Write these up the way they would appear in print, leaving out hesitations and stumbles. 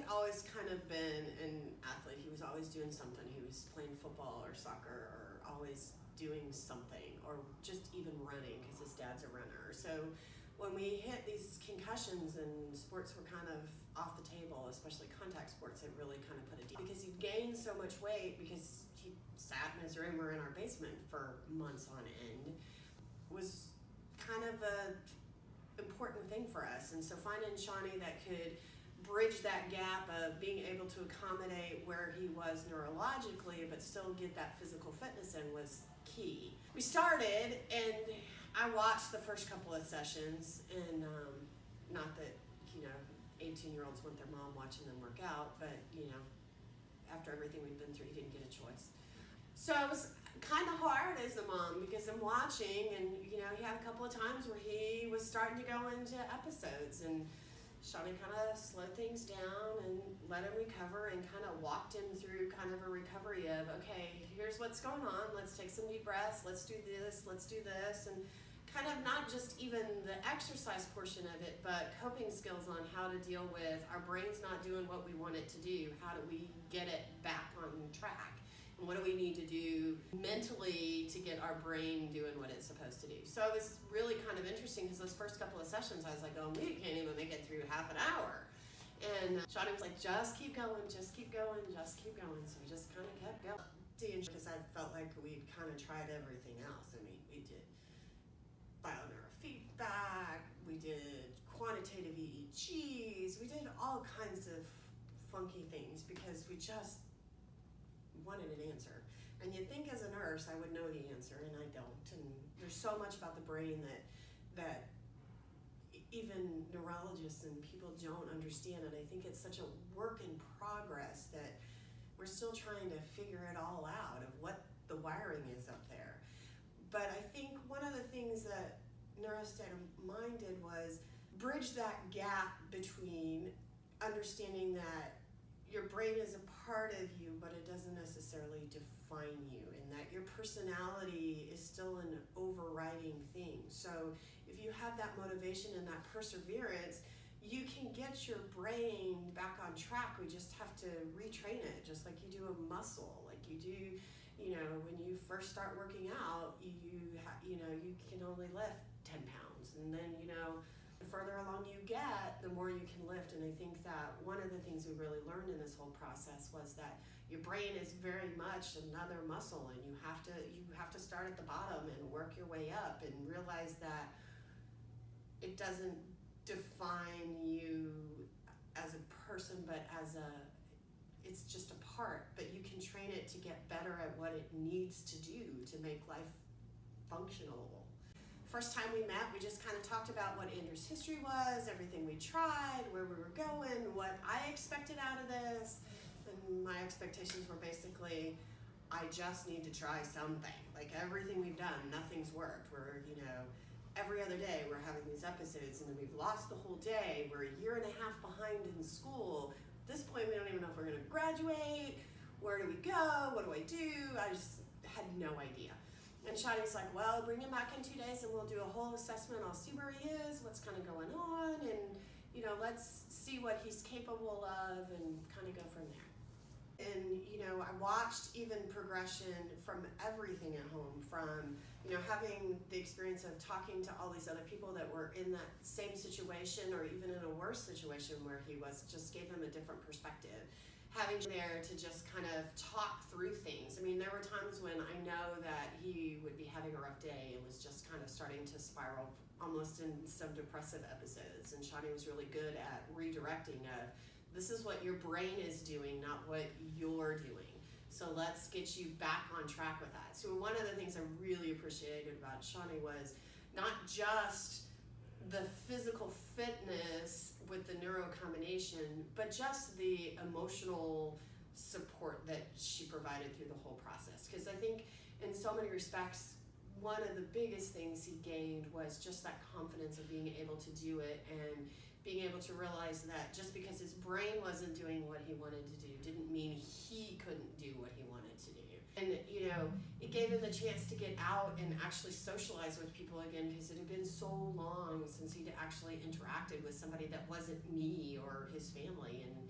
had always kind of been an athlete. He was always doing something. He was playing football or soccer or always doing something, or just even running because his dad's a runner. So when we hit these concussions and sports were kind of off the table, especially contact sports, it really kind of put a because he gained so much weight because he sat in his room or in our basement for months on end, was kind of a important thing for us. And so finding Shawnee that could bridge that gap of being able to accommodate where he was neurologically but still get that physical fitness in was key. We started, and I watched the first couple of sessions, and not that 18-year-olds want their mom watching them work out, but after everything we'd been through, he didn't get a choice. So it was kind of hard as a mom because I'm watching, and he had a couple of times where he was starting to go into episodes, and Shawnee kind of slowed things down and let him recover and kind of walked him through kind of a recovery of, okay, here's what's going on, let's take some deep breaths, let's do this, and kind of not just even the exercise portion of it, but coping skills on how to deal with our brain's not doing what we want it to do. How do we get it back on track? And what do we need to do mentally to get our brain doing what it's supposed to do? So it was really kind of interesting because those first couple of sessions, I was like, oh, we can't even make it through half an hour. And Shawnee was like, just keep going, just keep going, just keep going. So we just kind of kept going. Because I felt like we'd kind of tried everything else. I mean, we did bioneurofeedback, we did quantitative EEGs, we did all kinds of funky things because we just wanted an answer. And you'd think as a nurse I would know the answer, and I don't. And there's so much about the brain that even neurologists and people don't understand, and I think it's such a work in progress that we're still trying to figure it all out of what the wiring is up there. But I think one of the things that Neurostate of Mind did was bridge that gap between understanding that your brain is a part of you, but it doesn't necessarily define you, and that your personality is still an overriding thing. So if you have that motivation and that perseverance, you can get your brain back on track. We just have to retrain it, just like you do a muscle, like you do, when you first start working out, you can only lift 10 pounds, and then, the further along you get, the more you can lift. And I think that one of the things we really learned in this whole process was that your brain is very much another muscle, and you have to start at the bottom and work your way up and realize that it doesn't define you as a person, but it's just a part, but you can train it to get better at what it needs to do to make life functional. First time we met, we just kind of talked about what Andrew's history was, everything we tried, where we were going, what I expected out of this. And my expectations were basically, I just need to try something. Like everything we've done, nothing's worked. We're, every other day we're having these episodes, and then we've lost the whole day. We're a year and a half behind in school. At this point, we don't even know if we're gonna graduate. Where do we go? What do I do? I just had no idea. And Shawnee's like, well, bring him back in 2 days and we'll do a whole assessment. I'll see where he is, what's kind of going on, and let's see what he's capable of and kind of go from there. And I watched even progression from everything at home, from having the experience of talking to all these other people that were in that same situation or even in a worse situation where he was, just gave him a different perspective. Having there to just kind of talk through things. I mean, there were times when I know that he would be having a rough day and was just kind of starting to spiral almost in some depressive episodes. And Shawnee was really good at redirecting of, this is what your brain is doing, not what you're doing. So let's get you back on track with that. So one of the things I really appreciated about Shawnee was not just the physical fitness with the neuro combination, but just the emotional support that she provided through the whole process. Because I think in so many respects, one of the biggest things he gained was just that confidence of being able to do it and being able to realize that just because his brain wasn't doing what he wanted to do didn't mean he couldn't do what he wanted to do. And it gave him the chance to get out and actually socialize with people again, because it had been so long since he'd actually interacted with somebody that wasn't me or his family. And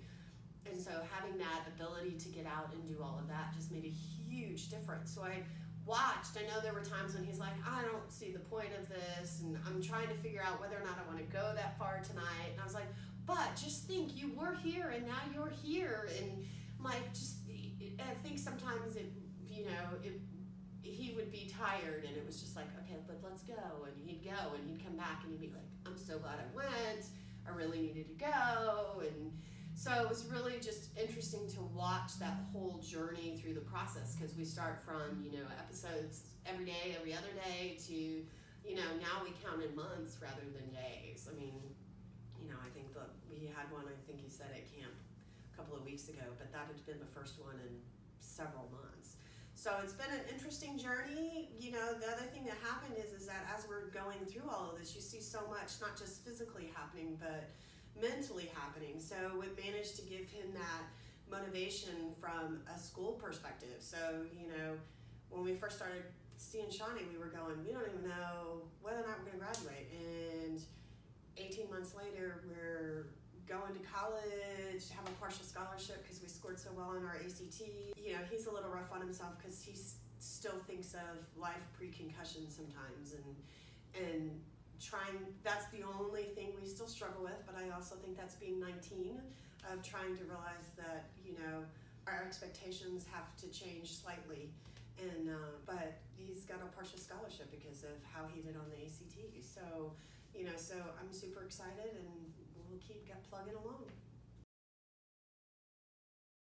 And so having that ability to get out and do all of that just made a huge difference. So I watched. I know there were times when he's like, I don't see the point of this, and I'm trying to figure out whether or not I want to go that far tonight. And I was like, but just think, you were here and now you're here. And like, I think sometimes he would be tired, and it was just like, okay, but let's go. And he'd go, and he'd come back, and he'd be like, I'm so glad I went. I really needed to go. And so it was really just interesting to watch that whole journey through the process, because we start from, episodes every day, every other day, to, now we count in months rather than days. I mean, I think we had one, I think he said at camp a couple of weeks ago, but that had been the first one in several months. So it's been an interesting journey. The other thing that happened is that as we're going through all of this, you see so much, not just physically happening, but mentally happening. So we managed to give him that motivation from a school perspective. So, when we first started seeing Shawnee, we were going, we don't even know whether or not we're going to graduate. And 18 months later, we're going to college, have a partial scholarship because we scored so well on our ACT. He's a little rough on himself because he still thinks of life pre-concussion sometimes, and that's the only thing we still struggle with. But I also think that's being 19, of trying to realize that our expectations have to change slightly. And but he's got a partial scholarship because of how he did on the ACT. So so I'm super excited, and we'll keep plugging along.